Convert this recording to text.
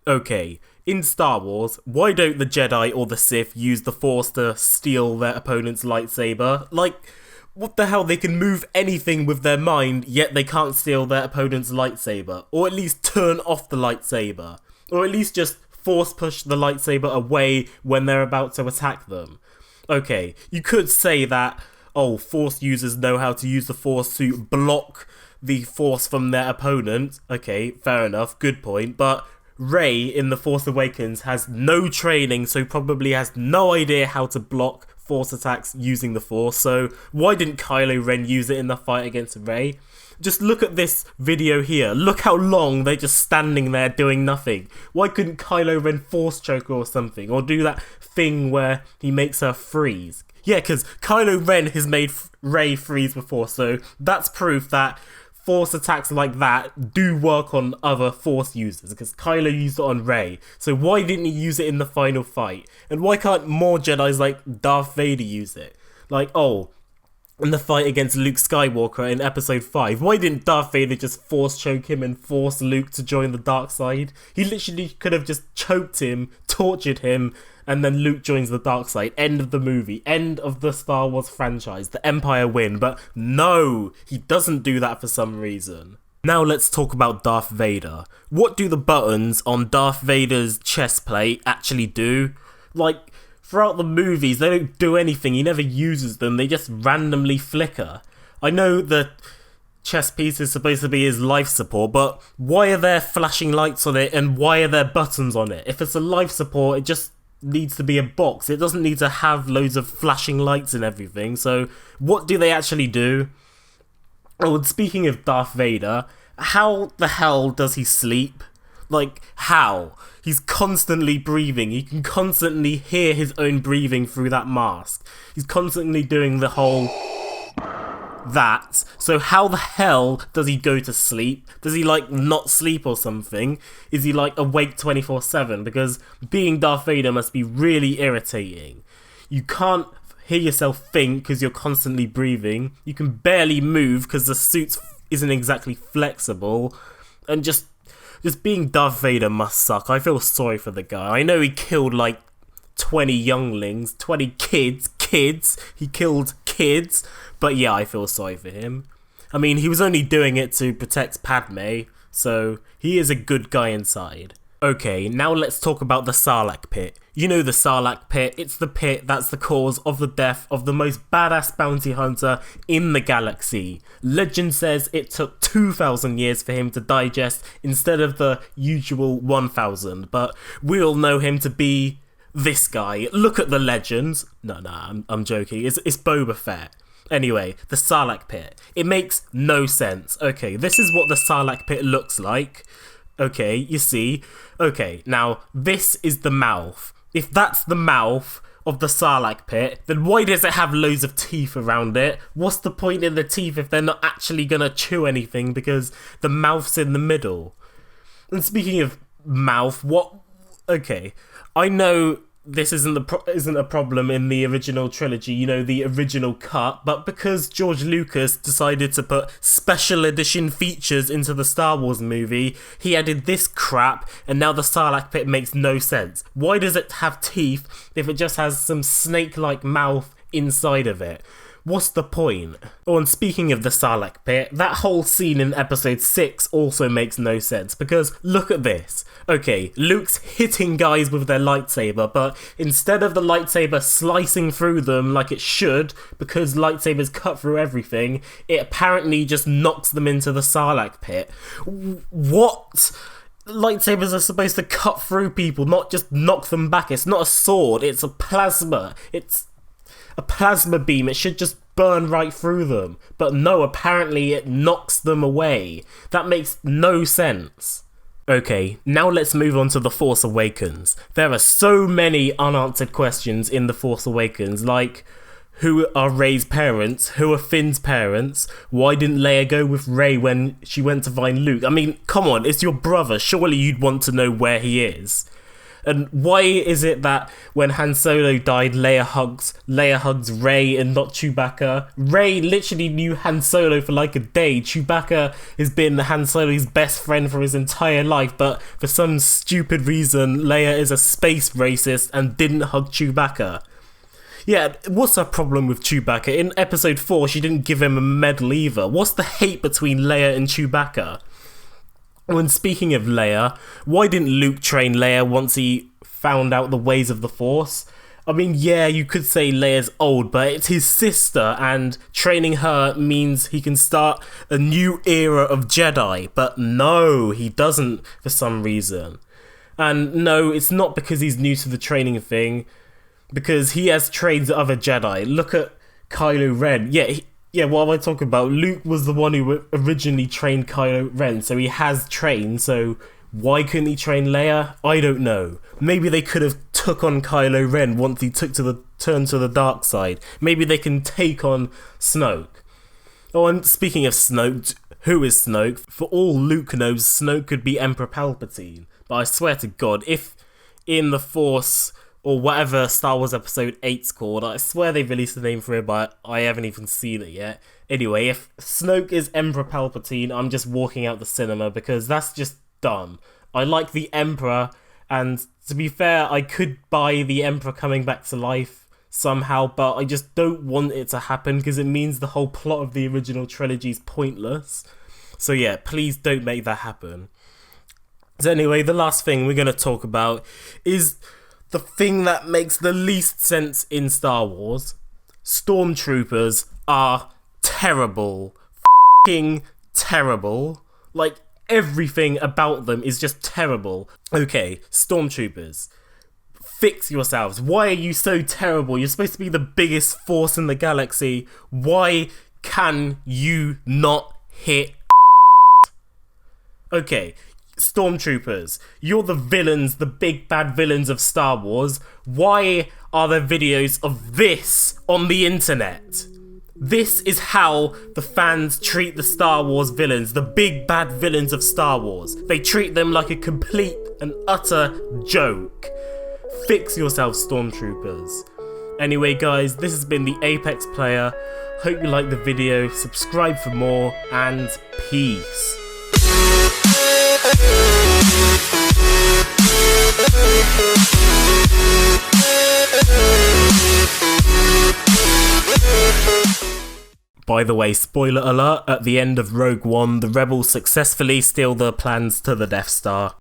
Okay, in Star Wars, why don't the Jedi or the Sith use the Force to steal their opponent's lightsaber? Like, what the hell? They can move anything with their mind, yet they can't steal their opponent's lightsaber. Or at least turn off the lightsaber. Or at least just force push the lightsaber away when they're about to attack them. Okay, you could say that, oh, Force users know how to use the Force to block the Force from their opponent. Okay, fair enough, good point, but Rey in The Force Awakens has no training, so probably has no idea how to block Force attacks using the Force, so why didn't Kylo Ren use it in the fight against Rey? Just look at this video here. Look how long they're just standing there doing nothing. Why couldn't Kylo Ren force choke her or something? Or do that thing where he makes her freeze? Yeah, because Kylo Ren has made Rey freeze before, so that's proof that Force attacks like that do work on other Force users, because Kylo used it on Rey. So why didn't he use it in the final fight? And why can't more Jedis like Darth Vader use it? Like, oh, in the fight against Luke Skywalker in episode 5, why didn't Darth Vader just force choke him and force Luke to join the dark side? He literally could have just choked him, tortured him, and then Luke joins the dark side. End of the movie. End of the Star Wars franchise. The Empire win. But no, he doesn't do that for some reason. Now let's talk about Darth Vader. What do the buttons on Darth Vader's chest plate actually do? Like, throughout the movies, they don't do anything. He never uses them. They just randomly flicker. I know the chest piece is supposed to be his life support, but why are there flashing lights on it and why are there buttons on it? If it's a life support, it just needs to be a box. It doesn't need to have loads of flashing lights and everything. So what do they actually do? Oh, and speaking of Darth Vader, how the hell does he sleep? Like, how? He's constantly breathing. You can constantly hear his own breathing through that mask. He's constantly doing the whole that. So how the hell does he go to sleep? Does he like not sleep or something? Is he like awake 24/7? Because being Darth Vader must be really irritating. You can't hear yourself think because you're constantly breathing. You can barely move because the suit isn't exactly flexible. And just being Darth Vader must suck. I feel sorry for the guy. I know he killed like 20 younglings, 20 kids. He killed kids. But yeah, I feel sorry for him. I mean, he was only doing it to protect Padme, so he is a good guy inside. Okay, now let's talk about the Sarlacc pit. You know the Sarlacc pit, it's the pit that's the cause of the death of the most badass bounty hunter in the galaxy. Legend says it took 2,000 years for him to digest instead of the usual 1,000, but we all know him to be this guy. Look at the legends. No, I'm joking. It's Boba Fett. Anyway, the Sarlacc pit. It makes no sense. Okay, this is what the Sarlacc pit looks like. Okay, you see. Okay, now this is the mouth. If that's the mouth of the Sarlacc pit, then why does it have loads of teeth around it? What's the point in the teeth if they're not actually gonna chew anything because the mouth's in the middle? And speaking of mouth, what... Okay, I know this isn't a problem in the original trilogy, you know, the original cut, but because George Lucas decided to put special edition features into the Star Wars movie, he added this crap, and now the Sarlacc pit makes no sense. Why does it have teeth if it just has some snake-like mouth inside of it? What's the point? Oh, and speaking of the Sarlacc pit, that whole scene in episode 6 also makes no sense, because look at this. Okay, Luke's hitting guys with their lightsaber, but instead of the lightsaber slicing through them like it should, because lightsabers cut through everything, it apparently just knocks them into the Sarlacc pit. What? Lightsabers are supposed to cut through people, not just knock them back. It's not a sword, it's a plasma. It's a plasma beam, it should just burn right through them. But no, apparently it knocks them away. That makes no sense. Okay, now let's move on to The Force Awakens. There are so many unanswered questions in The Force Awakens, like, who are Rey's parents? Who are Finn's parents? Why didn't Leia go with Rey when she went to find Luke? I mean, come on, it's your brother, surely you'd want to know where he is. And why is it that when Han Solo died, Leia hugs Rey and not Chewbacca? Rey literally knew Han Solo for like a day. Chewbacca has been Han Solo's best friend for his entire life, but for some stupid reason, Leia is a space racist and didn't hug Chewbacca. Yeah, what's her problem with Chewbacca? In episode 4, she didn't give him a medal either. What's the hate between Leia and Chewbacca? When speaking of Leia, why didn't Luke train Leia once he found out the ways of the Force? I mean, yeah, you could say Leia's old, but it's his sister, and training her means he can start a new era of Jedi. But no, he doesn't for some reason. And no, it's not because he's new to the training thing, because he has trained other Jedi. Look at Kylo Ren. Yeah, what am I talking about? Luke was the one who originally trained Kylo Ren, so he has trained, so why couldn't he train Leia? I don't know. Maybe they could have took on Kylo Ren once he turned to the dark side. Maybe they can take on Snoke. Oh, and speaking of Snoke, who is Snoke? For all Luke knows, Snoke could be Emperor Palpatine. But I swear to God, if in the Force, or whatever Star Wars Episode 8's called, I swear they released the name for it, but I haven't even seen it yet. Anyway, if Snoke is Emperor Palpatine, I'm just walking out the cinema, because that's just dumb. I like the Emperor, and to be fair, I could buy the Emperor coming back to life somehow, but I just don't want it to happen, because it means the whole plot of the original trilogy is pointless. So yeah, please don't make that happen. So anyway, the last thing we're going to talk about is the thing that makes the least sense in Star Wars. Stormtroopers are terrible. F***ing terrible. Like, everything about them is just terrible. Okay, Stormtroopers, fix yourselves. Why are you so terrible? You're supposed to be the biggest force in the galaxy. Why can you not hit? Okay, Stormtroopers, you're the villains, the big bad villains of Star Wars. Why are there videos of this on the internet? This is how the fans treat the Star Wars villains, the big bad villains of Star Wars. They treat them like a complete and utter joke. Fix yourselves, Stormtroopers. Anyway guys, this has been the Apex Player. Hope you liked the video, subscribe for more, and peace. By the way, spoiler alert, at the end of Rogue One, the Rebels successfully steal the plans to the Death Star.